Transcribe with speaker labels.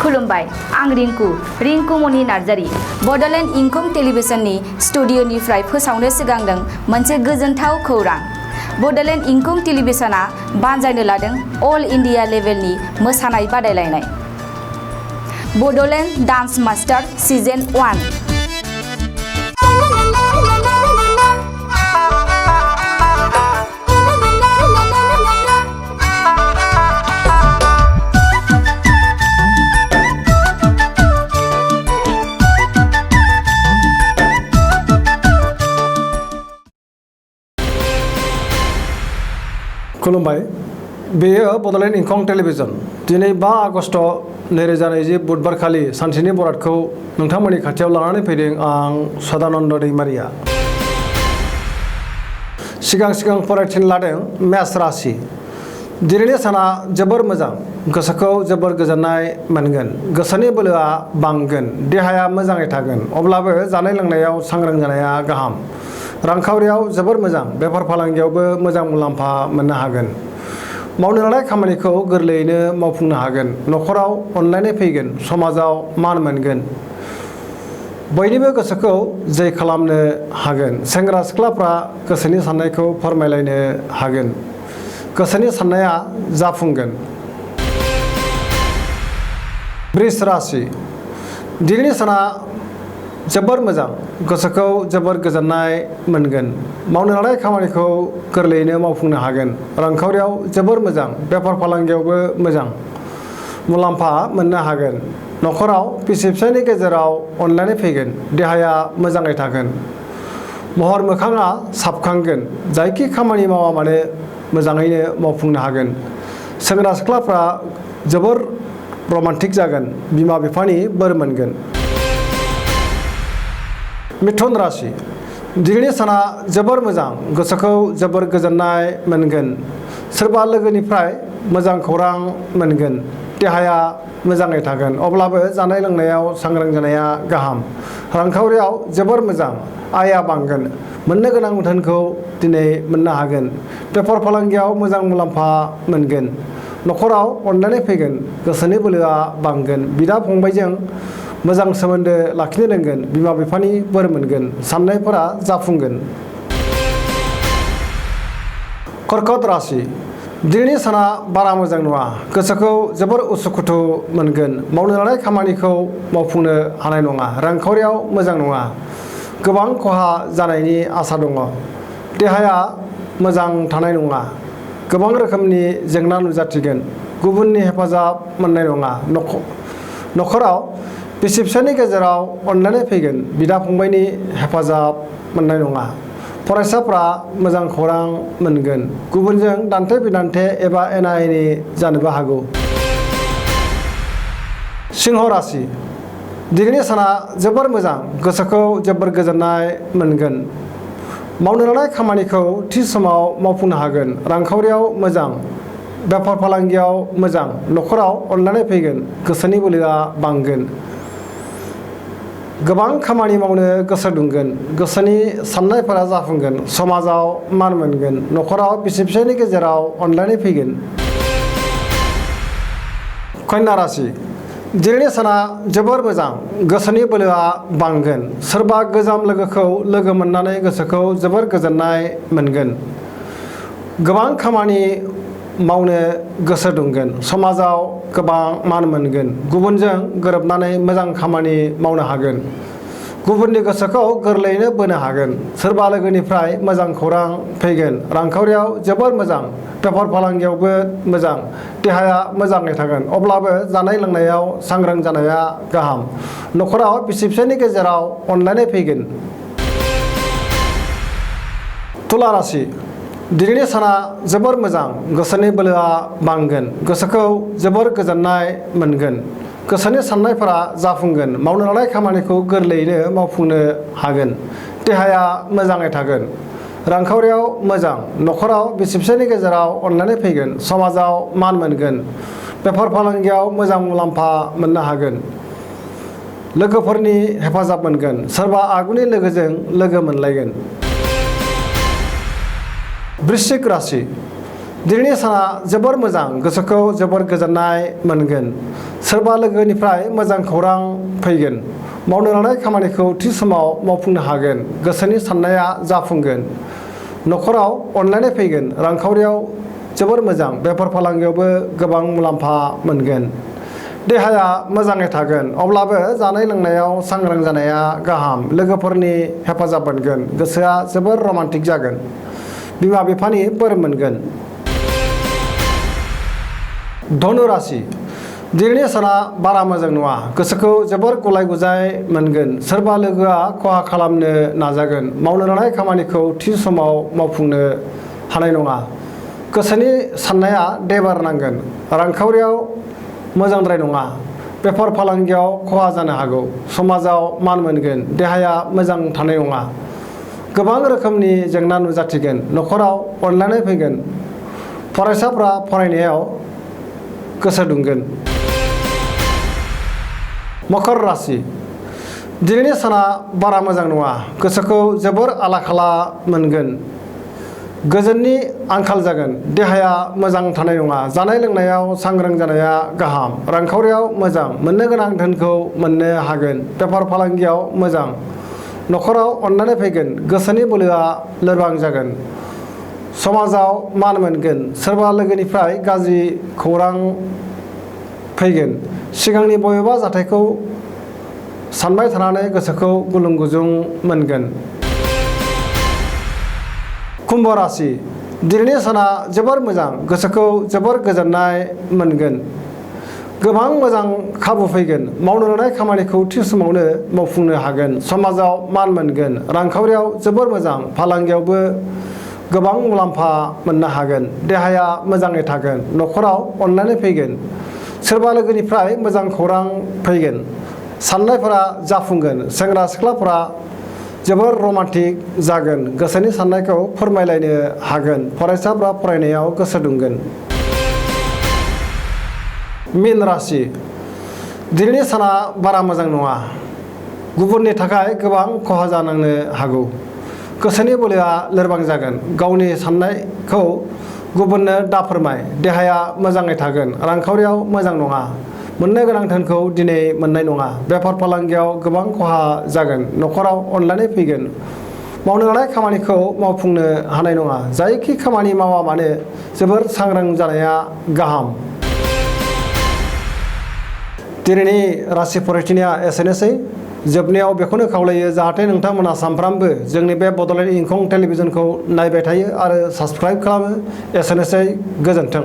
Speaker 1: खुलुमबाय आं रिंकु मनि नार्जारी बडलेण्ड इंखं टेलिभिजननि स्टुडिअनिफ्राय फोसावनो सिगांदों मोनसे गोजोनथाव खौरां। बडलेण्ड इंखं टेलिभिजना बानजायनो लादों अल इंडिया लेभेलनि मोसानाय बादायलायनाय बडलेण्ड डान्स मास्टार सीजन 1।
Speaker 2: खुलुमबाय बेयो बडलेण्ड इंखं टेलिभिजन दिनै 5 आगस्ट 2020 बुधबार खालि सानसेनि बरादखौ नोंथांमोननि खाथियाव लानानै फैदों आं सदानन्द दैमारिया। सिगां फरायथिन लादों मेष राशि। दिनैनि साना जोबोर मोजां, गोसोखौ जोबोर गोजोननाय मोनगोन, गोसोनि बोलोआ बांगोन, देहाया मोजाङै थागोन। अब्लाबो जानाय लोंनायाव सांग्रां जानाया गाहाम। रांखावरियाव जोबोर मोजां, बेफार फालांगियावबो मोजां मुलाम्फा मोननो हागोन। मावनो लानाय खामानिखौ गोरलैयैनो मावफुंनो हागोन। न'खराव अनलायनाय फैगोन, समाजाव मान मोनगोन, बयनिबो गोसोखौ जै खालामनो हागोन। सेंग्रा सिख्लाफ्रा गोसोनि साननायखौ फोरमायलायनो हागोन, गोसोनि साननाया जाफुंगोन। वृष राशि। दिनैनि साना जोबोर मोजां, गोसोखौ जोबोर गोजोननाय मोनगोन। मावनो लानाय खामानिखौ गोरलैयैनो मावफुंनो हागोन। रांखावरियाव जोबोर मोजां, बेफार फालांगियावबो मोजां मुलाम्फा मोननो हागोन। न'खराव बिसि फिसायनि गेजेराव अनलायनाय फैगोन, देहाया मोजाङै थागोन, महर मोखाङा साबखांगोन। जायखि खामानि मावा मानो मोजाङैनो मावफुंनो हागोन। सेंग्रा सिख्लाफ्रा जोबोर रमान्टिक जागोन, बिमा बिफानि बोर मोनगोन। मिथुन राशि। दिनैनि साना जोबोर मोजां, गोसोखौ जोबोर गोजोननाय मोनगोन। सोरबा लोगोनिफ्राय मोजां खौरां मोनगोन, देहाया मोजाङै थागोन। अब्लाबो जानाय लोंनायाव सांग्रां जानाया गाहाम। रांखावरियाव जोबोर मोजां, आयआ बांगोन, मोननो गोनां धोनखौ दिनै मोननो हागोन। बेफार फालांगियाव मोजां मुलाम्फा मोनगोन। न'खराव अनलायनाय फैगोन, गोसोनि बोलोआ बांगोन। बिदा फंबायजों मोजां सोमोन्दो लाखिनो रोंगोन, बिमा बिफानि बोर मोनगोन, साननायफोरा जाफुंगोन। कर्कट राशि। दिनैनि साना बारा मोजां नङा, गोसोखौ जोबोर उसुखुथु मोनगोन। मावनो लानाय खामानिखौ मावफुंनो हानाय नङा। रांखावरियाव मोजां नङा, गोबां खहा जानायनि आसा दङ। देहाया मोजां थानाय नङा, गोबां रोखोमनि जेंना नुजाथिगोन। गुबुननि हेफाजाब मोननाय नङा। न'खराव बिसि फिसायनि गेजेराव अनलायनाय फैगोन, बिदा फंबायनि हेफाजाब मोननाय नङा। फरायसाफ्रा मोजां खौरां मोनगोन। गुबुनजों दान्थे बिदान्थे एबा एना एनि जानोबो हागौ। सिंह राशि। दिनैनि साना जोबोर मोजां, गोसोखौ जोबोर गोजोननाय मोनगोन। मावनो लानाय खामानिखौ थि समाव मावफुंनो हागोन। रांखावरियाव मोजां, बेफार फालांगियाव मोजां। न'खराव अनलायनाय फैगोन, गोसोनि बोलोआ बांगोन। गोबां खामानि मावनो गोसो दुंगोन, गोसोनि साननायफोरा जाफुंगोन। समाजाव मान मोनगोन। न'खराव बिसि फिसायनि गेजेराव अनलायनाय फैगोन। कन्या राशि। दिनैनि साना जोबोर मोजां, गोसोनि बोलोआ बांगोन। सोरबा गोजाम लोगोखौ लोगो मोननानै गोसोखौ जोबोर गोजोननाय मोनगोन। गोबां खामानि मावनो गोसो दुंगोन। समाजाव गोबां मान मोनगोन। गुबुनजों गोरोबनानै मोजां खामानि मावनो हागोन। गुबुननि गोसोखौ गोरलैयैनो बोनो हागोन। सोरबा लोगोनिफ्राय मोजां खौरां फैगोन। रांखावरियाव जोबोर मोजां, बेफार फालांगियावबो मोजां, देहाया मोजाङै थागोन। अब्लाबो जानाय लोंनायाव सांग्रां जानाया गाहाम। न'खराव बिसि फिसायनि गेजेराव अनलायनाय फैगोन। तुला राशि। दिनैनि साना जोबोर मोजां, गोसोनि बोलोआ बांगोन, गोसोखौ जोबोर गोजोननाय मोनगोन। गोसोनि साननायफोरा जाफुंगोन। मावनो लानाय खामानिखौ गोरलैयैनो मावफुंनो हागोन। देहाया मोजाङै थागोन। रांखावरियाव मोजां। न'खराव बिसि फिसायनि गेजेराव अनलायनाय फैगोन। समाजाव मान मोनगोन। बेफार फालांगियाव मोजां मुलाम्फा मोननो हागोन। लोगोफोरनि हेफाजाब मोनगोन। सोरबा आगुनि लोगोजों लोगो मोनलायगोन। वृश्चिक राशि। दिनैनि साना जोबोर मोजां गोसोखौ जोबोर गोजोननाय मोनगोन सोरबा लोगोनिफ्राय मोजां खौरां फैगोन मावनो लानाय खामानिखौ थि समाव मावफुंनो हागोन गोसोनि साननाया जाफुंगोन न'खराव अनलायनाय फैगोन रांखावरियाव जोबोर मोजां बेफार फालांगियावबो गोबां मुलाम्फा मोनगोन देहाया मोजाङै थागोन अब्लाबो जानाय लोंनायाव सांग्रां जानाया गाहाम लोगोफोरनि हेफाजाब मोनगोन गोसोआ जोबोर रमान्टिक जागोन बिमा बिफानि बोर मोनगोन धनु राशि दिनैनि साना बारा मोजां नङा गोसोखौ जोबोर गलाय गुजाय मोनगोन सोरबा लोगोआ खहा खालामनो नाजागोन मावनो लानाय खामानिखौ थि समाव मावफुंनो हानाय नङा गोसोनि साननाया देबार नांगोन रांखावरियाव मोजांद्राय नङा बेफार फालांगियाव खहा जानो हागौ समाजाव मान मोनगोन देहाया मोजां थानाय नङा गोबां रोखोमनि जेंना नुजाथिगोन न'खराव अनलायनाय फैगोन फरायसाफ्रा फरायनायाव गोसो दुंगोन मकर राशि दिनैनि साना बारा मोजां नङा गोसोखौ जोबोर आला खाला मोनगोन गोजोननि आंखाल जागोन देहाया मोजां थानाय नङा जानाय लोंनायाव सांग्रां जानाया गाहाम रांखावरियाव मोजां मोननो गोनां धोनखौ मोननो हागोन बेफार फालांगियाव मोजां न'खराव अननानै फैगोन गोसोनि बोलोआ लोरबां जागोन समाजाव मान मोनगोन सोरबा लोगोनिफ्राय गाज्रि खौरां फैगोन सिगांनि बबेबा जाथायखौ सानबाय थानानै गोसोखौ गुलुं गुजुं मोनगोन कुम्भ राशि दिनैनि साना जोबोर मोजां गोसोखौ जोबोर गोजोननाय मोनगोन गोबां मोजां खाबु फैगोन मावनो लानाय खामानिखौ थि समावनो मावफुंनो हागोन समाजाव मान मोनगोन रांखावरियाव जोबोर मोजां फालांगियावबो गोबां मुलाम्फा मोननो हागोन देहाया मोजाङै थागोन न'खराव अनलायनाय फैगोन सोरबा लोगोनिफ्राय मोजां खौरां फैगोन साननायफोरा जाफुंगोन सेंग्रा सिख्लाफोरा जोबोर रमान्टिक जागोन गोसोनि साननायखौ फोरमायलायनो हागोन फरायसाफ्रा फरायनायाव गोसो दुंगोन मीन राशि दिनैनि साना बारा मोजां नङा गुबुननि थाखाय गोबां खहा जानांनो हागौ गोसोनि बोलोआ लोरबां जागोन गावनि साननायखौ गुबुननो दाफोरमाय देहाया मोजाङै थागोन रांखावरियाव मोजां नङा मोननो गोनां धोनखौ दिनै मोननाय नङा बेफार फालांगियाव गोबां खहा जागोन न'खराव अनलायनाय फैगोन मावनो लानाय खामानिखौ मावफुंनो हानाय नङा जायखि खामानि मावा मानो जोबोर सांग्रां जानाया गाहाम दिनैनि राशि फरायथिनाया एसेनोसै जोबनायाव बेखौनो खावलायो जाहाथे नोंथांमोना सानफ्रामबो जोंनि बे बड'लेण्ड इंखं टेलिभिजनखौ नायबाय थायो आरो साबस्क्राइब खालामो एसेनोसै गोजोन्थों।